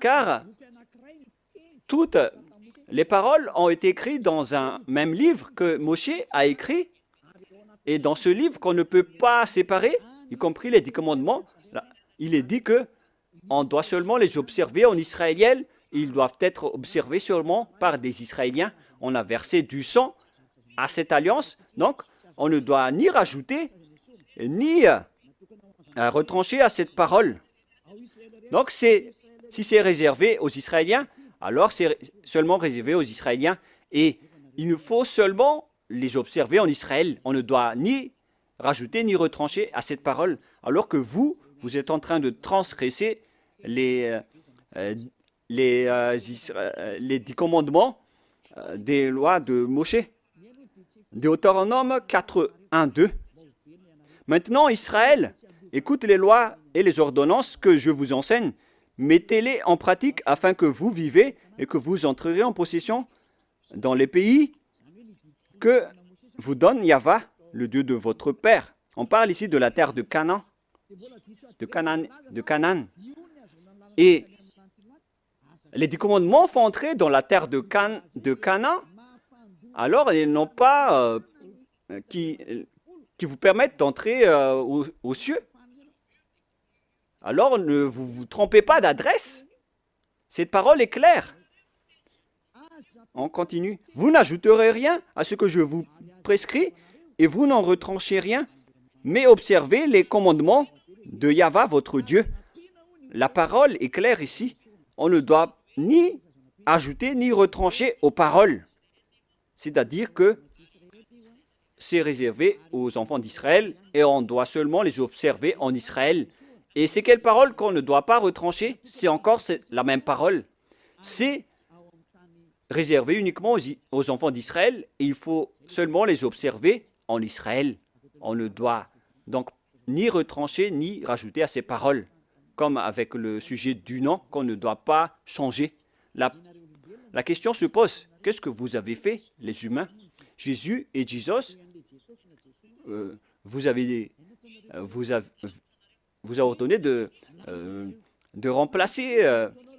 Car toutes les paroles ont été écrites dans un même livre que Moshe a écrit. Et dans ce livre qu'on ne peut pas séparer, y compris les 10 commandements, il est dit que on doit seulement les observer en israélien. Ils doivent être observés seulement par des Israéliens. On a versé du sang à cette alliance. Donc, on ne doit ni rajouter, ni retrancher à cette parole. Donc, si c'est réservé aux Israéliens, alors c'est seulement réservé aux Israéliens. Et il nous faut seulement les observer en Israël. On ne doit ni rajouter ni retrancher à cette parole, alors que vous êtes en train de transgresser les 10 commandements des lois de Moshe. Deutéronome 4, 1, 2. Maintenant, Israël, écoute les lois et les ordonnances que je vous enseigne. Mettez-les en pratique afin que vous vivez et que vous entrerez en possession dans les pays que vous donne Yahva, le Dieu de votre père. On parle ici de la terre de Canaan. De Canaan. Et les 10 commandements font entrer dans la terre de Canaan. Alors, ils n'ont pas qui vous permettent d'entrer aux cieux. Alors, ne vous trompez pas d'adresse. Cette parole est claire. On continue. Vous n'ajouterez rien à ce que je vous prescris et vous n'en retranchez rien, mais observez les commandements de Yahva, votre Dieu. La parole est claire ici. On ne doit ni ajouter ni retrancher aux paroles. C'est-à-dire que c'est réservé aux enfants d'Israël et on doit seulement les observer en Israël. Et c'est quelle parole qu'on ne doit pas retrancher? C'est encore la même parole. C'est réservé uniquement aux enfants d'Israël et il faut seulement les observer en Israël. On ne doit donc ni retrancher ni rajouter à ces paroles, comme avec le sujet du nom qu'on ne doit pas changer. La question se pose, qu'est-ce que vous avez fait, les humains? Jésus et Jesus, vous avez ordonné de remplacer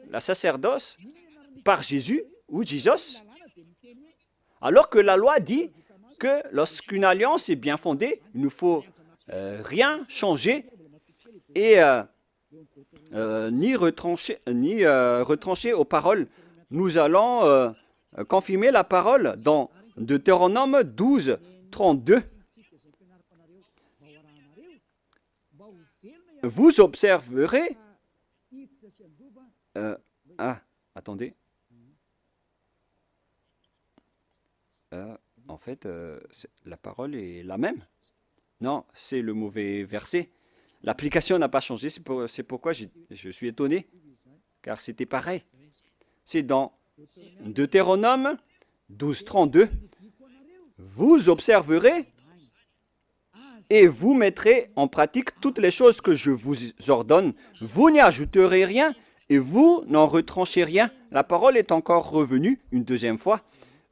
la sacerdoce par Jésus ou Jesus, alors que la loi dit que lorsqu'une alliance est bien fondée, il ne faut rien changer et ni retrancher aux paroles. Nous allons confirmer la parole dans Deutéronome 12, 32. Vous observerez... attendez. En fait, la parole est la même. Non, c'est le mauvais verset. L'application n'a pas changé, c'est pourquoi je suis étonné, car c'était pareil. C'est dans Deutéronome 12, 32. Vous observerez et vous mettrez en pratique toutes les choses que je vous ordonne. Vous n'y ajouterez rien et vous n'en retranchez rien. La parole est encore revenue une deuxième fois.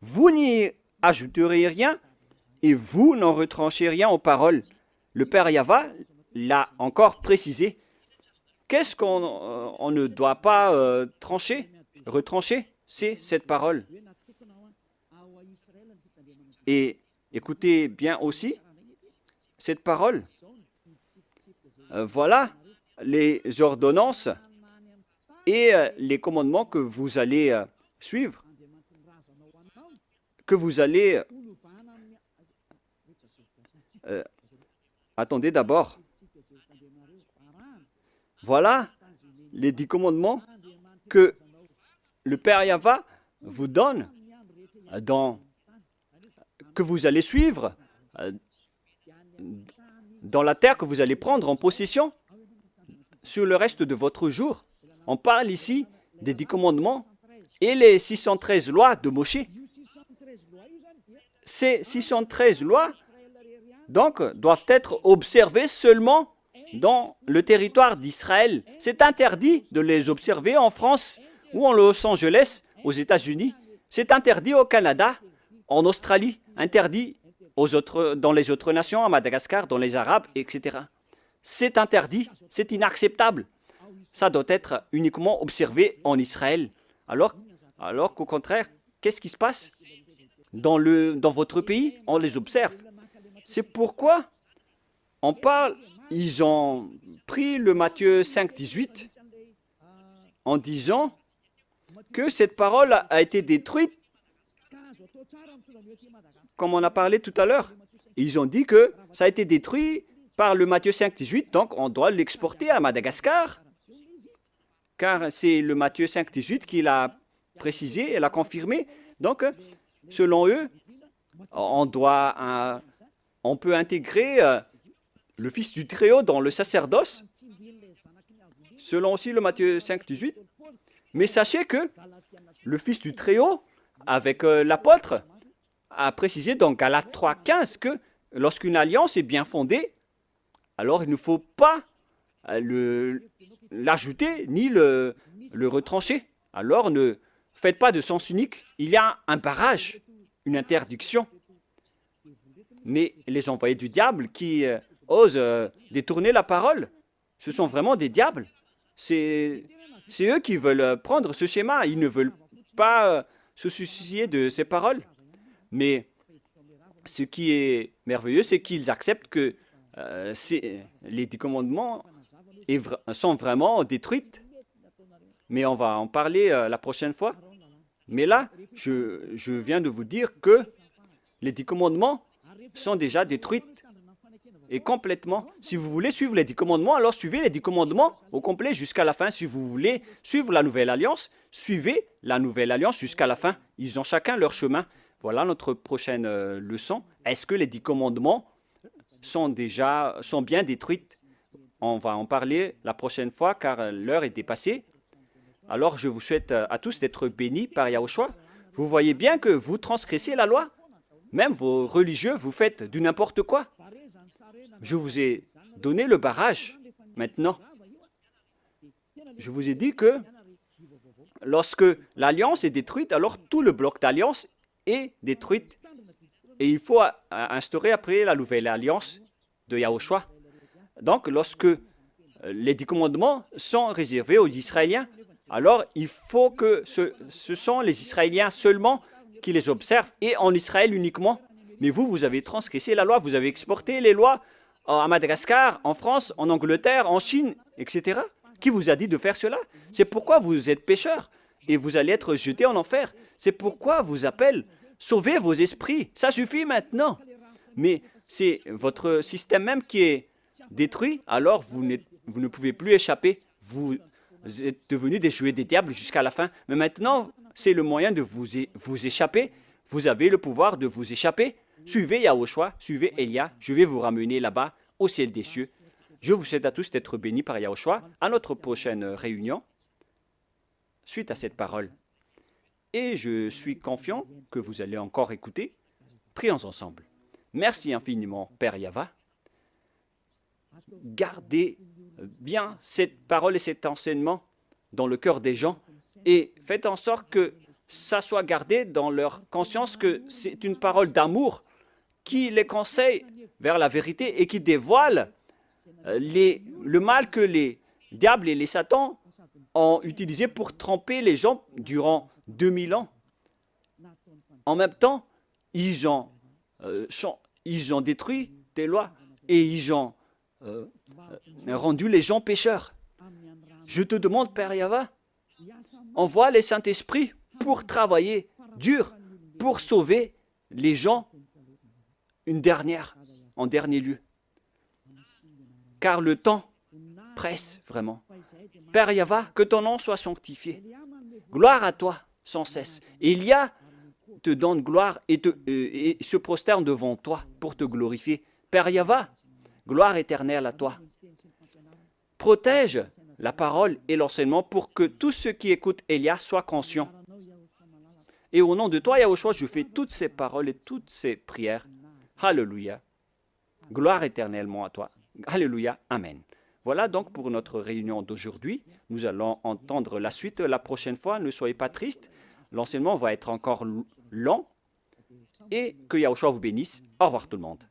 Vous n'y ajouterez rien et vous n'en retranchez rien aux paroles. Le Père Yahva l'a encore précisé. Qu'est-ce qu'on ne doit pas retrancher? C'est cette parole. Et écoutez bien aussi cette parole. Voilà les ordonnances et les commandements que vous allez suivre, que vous allez... attendez d'abord. Voilà les 10 commandements que le Père Yahva vous donne, que vous allez suivre dans la terre que vous allez prendre en possession sur le reste de votre jour. On parle ici des 10 commandements et les 613 lois de Moshe. Ces 613 lois, donc, doivent être observées seulement dans le territoire d'Israël. C'est interdit de les observer en France ou en Los Angeles, aux États-Unis. C'est interdit au Canada, en Australie, interdit dans les autres nations, à Madagascar, dans les Arabes, etc. C'est interdit, c'est inacceptable. Ça doit être uniquement observé en Israël. Alors qu'au contraire, qu'est-ce qui se passe? Dans votre pays, on les observe. C'est pourquoi on parle, ils ont pris le Matthieu 5, 18 en disant que cette parole a été détruite, comme on a parlé tout à l'heure. Ils ont dit que ça a été détruit par le Matthieu 5, 18, donc on doit l'exporter à Madagascar, car c'est le Matthieu 5, 18 qui l'a précisé et l'a confirmé. Donc, selon eux, on peut intégrer le Fils du Très-Haut dans le sacerdoce, selon aussi le Matthieu 5, 18. Mais sachez que le Fils du Très-Haut, avec l'apôtre, a précisé dans Galates 3, 15 que lorsqu'une alliance est bien fondée, alors il ne faut pas l'ajouter ni le retrancher. Alors ne faites pas de sens unique. Il y a un barrage, une interdiction. Mais les envoyés du diable qui osent détourner la parole, ce sont vraiment des diables. C'est eux qui veulent prendre ce schéma. Ils ne veulent pas se soucier de ces paroles. Mais ce qui est merveilleux, c'est qu'ils acceptent que les 10 commandements sont vraiment détruits. Mais on va en parler la prochaine fois. Mais là, je viens de vous dire que les 10 commandements sont déjà détruits et complètement. Si vous voulez suivre les 10 commandements, alors suivez les 10 commandements au complet jusqu'à la fin. Si vous voulez suivre la nouvelle alliance, suivez la nouvelle alliance jusqu'à la fin. Ils ont chacun leur chemin. Voilà notre prochaine leçon. Est-ce que les 10 commandements sont bien détruits? On va en parler la prochaine fois car l'heure est dépassée. Alors je vous souhaite à tous d'être bénis par Yahushua. Vous voyez bien que vous transgressez la loi. Même vos religieux, vous faites du n'importe quoi. Je vous ai donné le barrage. Maintenant, je vous ai dit que lorsque l'alliance est détruite, alors tout le bloc d'alliance est détruit. Et il faut instaurer après la nouvelle alliance de Yahushua. Donc, lorsque les 10 commandements sont réservés aux Israéliens, alors il faut que ce sont les Israéliens seulement qui les observent et en Israël uniquement. Mais vous, vous avez transgressé la loi, vous avez exporté les lois à Madagascar, en France, en Angleterre, en Chine, etc. Qui vous a dit de faire cela? C'est pourquoi vous êtes pécheurs et vous allez être jetés en enfer. C'est pourquoi vous appelle sauvez vos esprits. Ça suffit maintenant. Mais c'est votre système même qui est détruit, alors vous ne pouvez plus échapper. Vous êtes devenus des jouets des diables jusqu'à la fin. Mais maintenant, c'est le moyen de vous échapper. Vous avez le pouvoir de vous échapper. Suivez Yahushua, suivez Elia. Je vais vous ramener là-bas, au ciel des cieux. Je vous souhaite à tous d'être bénis par Yahushua. À notre prochaine réunion, suite à cette parole. Et je suis confiant que vous allez encore écouter. Prions ensemble. Merci infiniment, Père Yahva. Gardez bien cette parole et cet enseignement dans le cœur des gens et faites en sorte que ça soit gardé dans leur conscience que c'est une parole d'amour qui les conseille vers la vérité et qui dévoile le mal que les diables et les satans ont utilisé pour tromper les gens durant 2000 ans. En même temps, ils ont détruit tes lois et ils ont rendu les gens pécheurs. Je te demande, Père Yahva, envoie les Saint-Esprits pour travailler dur, pour sauver les gens en dernier lieu. Car le temps presse vraiment. Père Yahva, que ton nom soit sanctifié. Gloire à toi sans cesse. Élia te donne gloire et se prosterne devant toi pour te glorifier. Père Yahva, gloire éternelle à toi. Protège la parole et l'enseignement pour que tous ceux qui écoutent Elia soient conscients. Et au nom de toi, Yahushua, je fais toutes ces paroles et toutes ces prières. Alléluia. Gloire éternellement à toi. Alléluia. Amen. Voilà donc pour notre réunion d'aujourd'hui. Nous allons entendre la suite la prochaine fois. Ne soyez pas tristes. L'enseignement va être encore long. Et que Yahushua vous bénisse. Au revoir tout le monde.